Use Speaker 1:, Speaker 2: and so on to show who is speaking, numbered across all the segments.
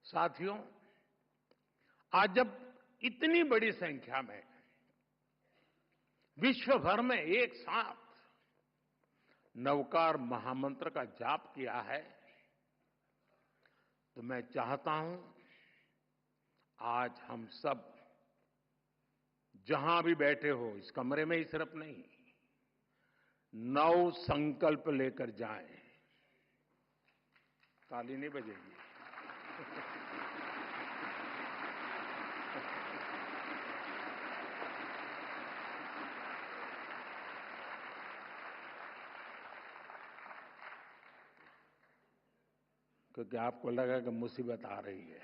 Speaker 1: साथियों, आज जब इतनी बड़ी संख्या में विश्व भर में एक साथ नवकार महामंत्र का जाप किया है, तो मैं चाहता हूं आज हम सब जहां भी बैठे हो, इस कमरे में ही सिर्फ नहीं, नव संकल्प लेकर जाएं। ताली नहीं बजेगी। क्योंकि आपको लगा कि मुसीबत आ रही है।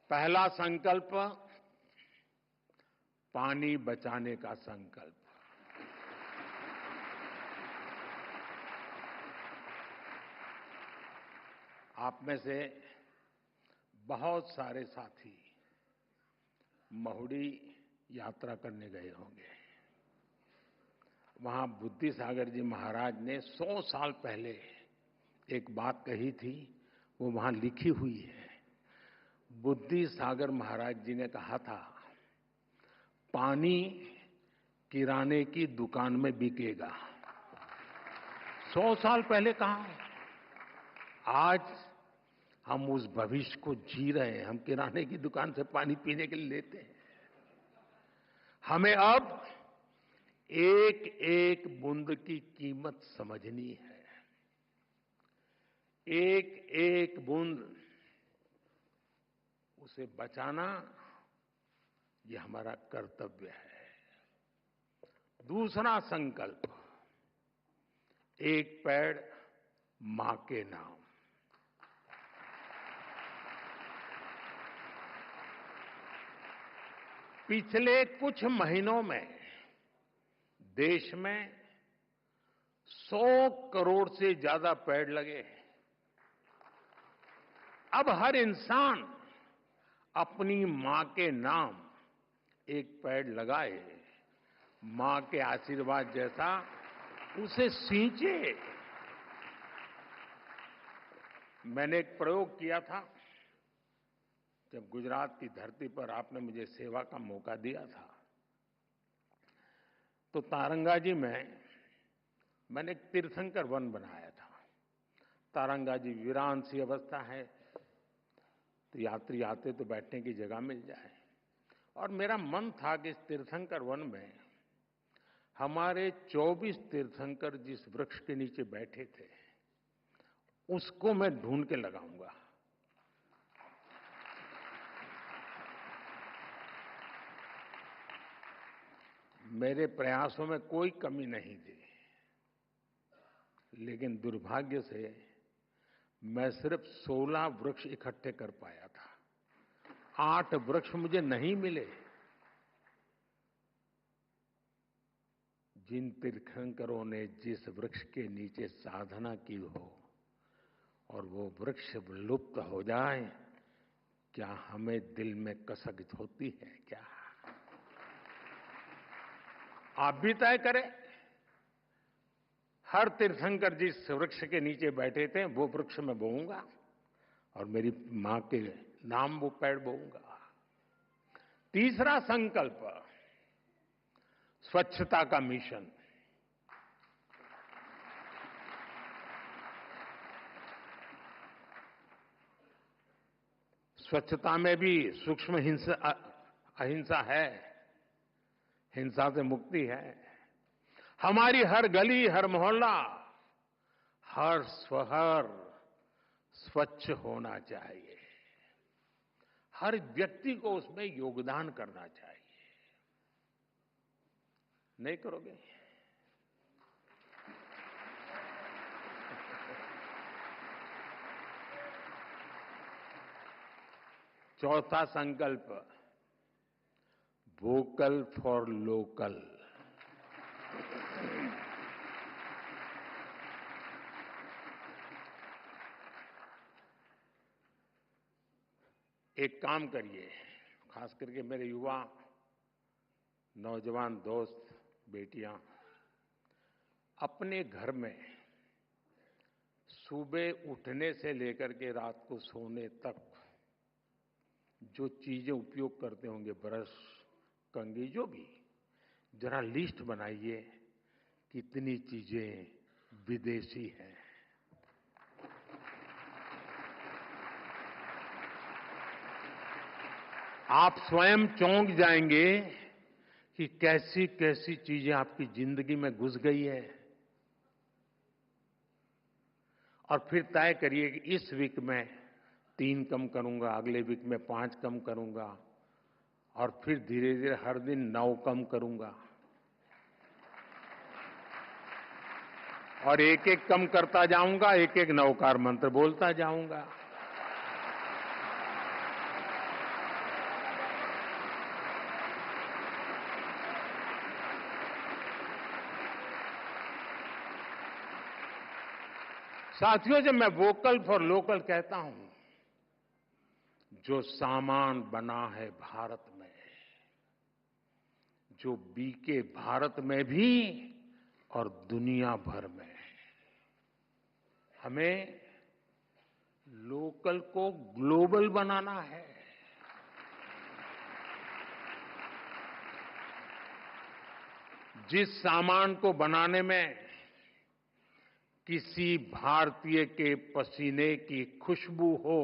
Speaker 1: पहला संकल्प, पानी बचाने का संकल्प। आप में से बहुत सारे साथी महुड़ी यात्रा करने गए होंगे। वहां बुद्धि सागर जी महाराज ने 100 साल पहले एक बात कही थी, वो वहां लिखी हुई है। बुद्धि सागर महाराज जी ने कहा था, पानी किराने की दुकान में बिकेगा। 100 साल पहले कहा। आज हम उस भविष्य को जी रहे हैं। हम किराने की दुकान से पानी पीने के लिए लेते हैं। हमें अब एक एक बूंद की कीमत समझनी है। एक एक बूंद, उसे बचाना ये हमारा कर्तव्य है। दूसरा संकल्प, एक पेड़ मां के नाम। पिछले कुछ महीनों में देश में 100 करोड़ से ज्यादा पेड़ लगे हैं। अब हर इंसान अपनी मां के नाम एक पेड़ लगाए, मां के आशीर्वाद जैसा उसे सींचे। मैंने एक प्रयोग किया था जब गुजरात की धरती पर आपने मुझे सेवा का मौका दिया था। तो तारंगाजी में मैंने एक तीर्थंकर वन बनाया था। तारंगाजी वीरान सी अवस्था है, तो यात्री आते तो बैठने की जगह मिल जाए। और मेरा मन था कि इस तीर्थंकर वन में हमारे 24 तीर्थंकर जिस वृक्ष के नीचे बैठे थे, उसको मैं ढूंढ के लगाऊंगा। मेरे प्रयासों में कोई कमी नहीं थी, लेकिन दुर्भाग्य से मैं सिर्फ 16 वृक्ष इकट्ठे कर पाया था। 8 वृक्ष मुझे नहीं मिले। जिन तीर्थंकरों ने जिस वृक्ष के नीचे साधना की हो और वो वृक्ष लुप्त हो जाए, क्या हमें दिल में कसक होती है क्या? आप भी तय करें। हर तीर्थंकर जिस वृक्ष के नीचे बैठे थे, वो वृक्ष मैं बोऊंगा और मेरी मां के नाम वो पेड़ बोऊंगा। तीसरा संकल्प, स्वच्छता का मिशन। स्वच्छता में भी सूक्ष्म अहिंसा है, हिंसा से मुक्ति है। हमारी हर गली, हर मोहल्ला, हर शहर स्वच्छ होना चाहिए। हर व्यक्ति को उसमें योगदान करना चाहिए। नहीं करोगे? चौथा संकल्प, वोकल फॉर लोकल। एक काम करिए, खास करके मेरे युवा नौजवान दोस्त, बेटियां, अपने घर में सुबह उठने से लेकर के रात को सोने तक जो चीजें उपयोग करते होंगे, ब्रश, कंघी, जो भी, जरा लिस्ट बनाइए कितनी चीजें विदेशी हैं। आप स्वयं चौंक जाएंगे कि कैसी कैसी चीजें आपकी जिंदगी में घुस गई है। और फिर तय करिए कि इस वीक में 3 कम करूंगा, अगले वीक में 5 कम करूंगा, और फिर धीरे धीरे हर दिन 9 कम करूंगा, और एक एक कम करता जाऊंगा, एक एक नवकार मंत्र बोलता जाऊंगा। साथियों, जब मैं वोकल फॉर लोकल कहता हूं, जो सामान बना है भारत में, जो बिके भारत में भी और दुनिया भर में, हमें लोकल को ग्लोबल बनाना है। जिस सामान को बनाने में किसी भारतीय के पसीने की खुशबू हो,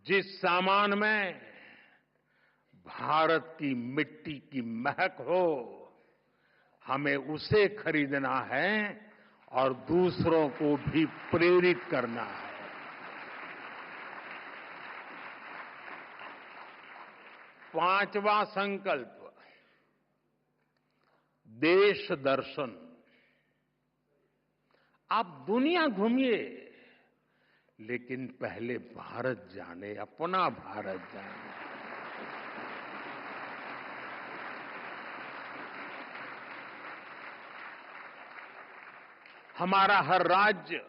Speaker 1: जिस सामान में भारत की मिट्टी की महक हो, हमें उसे खरीदना है और दूसरों को भी प्रेरित करना है। पांचवा संकल्प, देश दर्शन। आप दुनिया घूमिए, लेकिन पहले भारत जाने, अपना भारत जाने। हमारा हर राज्य,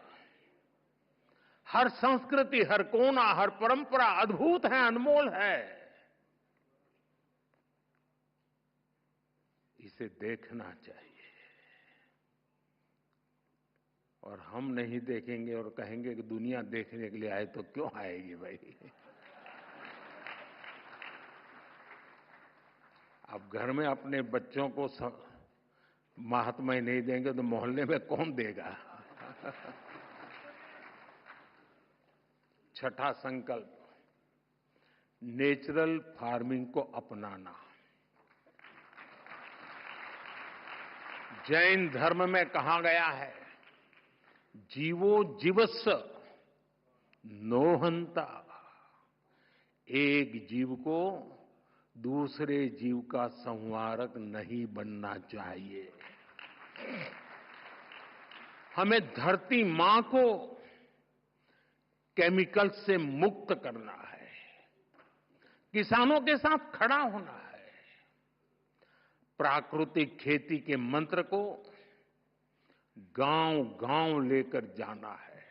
Speaker 1: हर संस्कृति, हर कोना, हर परंपरा अद्भुत है, अनमोल है। इसे देखना चाहिए। और हम नहीं देखेंगे और कहेंगे कि दुनिया देखने के लिए आए, तो क्यों आएगी भाई? अब घर में अपने बच्चों को महात्मा ही नहीं देंगे तो मोहल्ले में कौन देगा? छठा संकल्प, नेचुरल फार्मिंग को अपनाना। जैन धर्म में कहा गया है, जीवो जीवस्य नो हंता। एक जीव को दूसरे जीव का संहारक नहीं बनना चाहिए। हमें धरती मां को केमिकल से मुक्त करना है, किसानों के साथ खड़ा होना है, प्राकृतिक खेती के मंत्र को गांव गांव लेकर जाना है।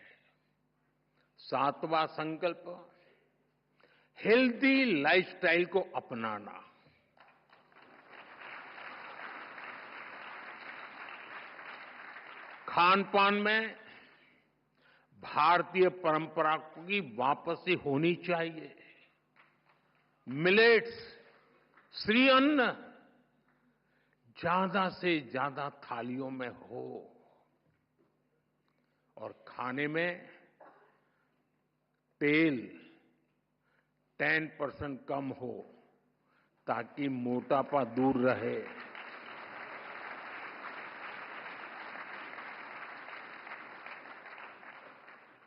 Speaker 1: सातवां संकल्प, हेल्दी लाइफस्टाइल को अपनाना। खान पान में भारतीय परंपरा की वापसी होनी चाहिए। मिलेट्स, श्री अन्न ज्यादा से ज्यादा थालियों में हो, और खाने में तेल 10% कम हो, ताकि मोटापा दूर रहे।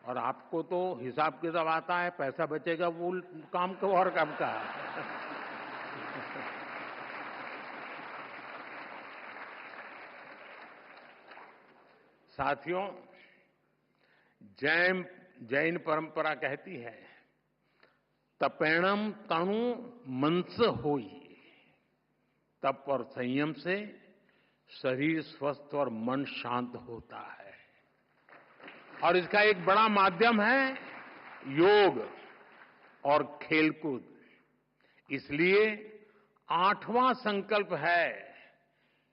Speaker 1: और आपको तो हिसाब किताब आता है, पैसा बचेगा वो काम को और काम का। साथियों, जैन परंपरा कहती है, तपेणम तणु मनस होई। तप और संयम से शरीर स्वस्थ और मन शांत होता है। और इसका एक बड़ा माध्यम है योग और खेलकूद। इसलिए 8वां संकल्प है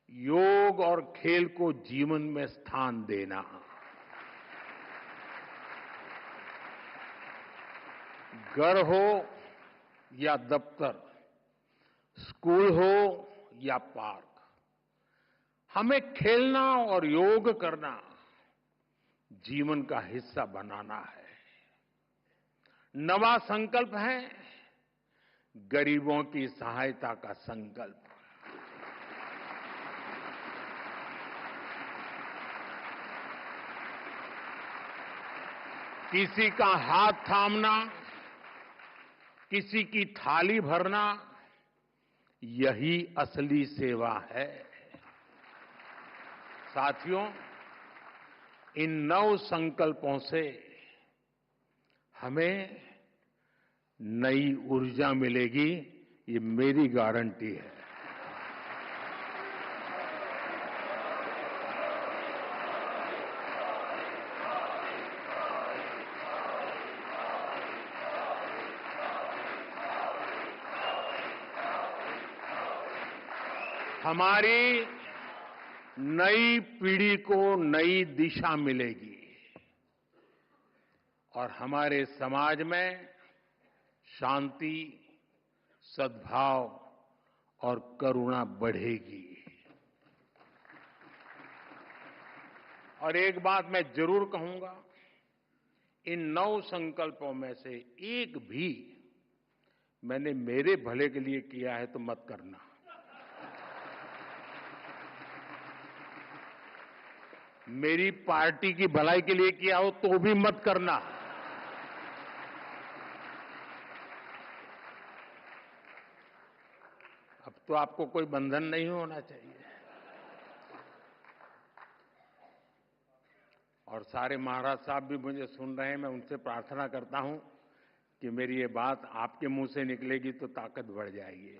Speaker 1: योग और खेल को जीवन में स्थान देना। घर हो या दफ्तर, स्कूल हो या पार्क, हमें खेलना और योग करना जीवन का हिस्सा बनाना है। नवा संकल्प है गरीबों की सहायता का संकल्प। किसी का हाथ थामना, किसी की थाली भरना, यही असली सेवा है। साथियों, इन नव संकल्पों से हमें नई ऊर्जा मिलेगी, ये मेरी गारंटी है। हमारी नई पीढ़ी को नई दिशा मिलेगी और हमारे समाज में शांति, सद्भाव और करुणा बढ़ेगी। और एक बात मैं जरूर कहूंगा, इन नौ संकल्पों में से एक भी मैंने मेरे भले के लिए किया है तो मत करना। मेरी पार्टी की भलाई के लिए किया हो तो भी मत करना। अब तो आपको कोई बंधन नहीं होना चाहिए। और सारे महाराज साहब भी मुझे सुन रहे हैं, मैं उनसे प्रार्थना करता हूं कि मेरी ये बात आपके मुंह से निकलेगी तो ताकत बढ़ जाएगी।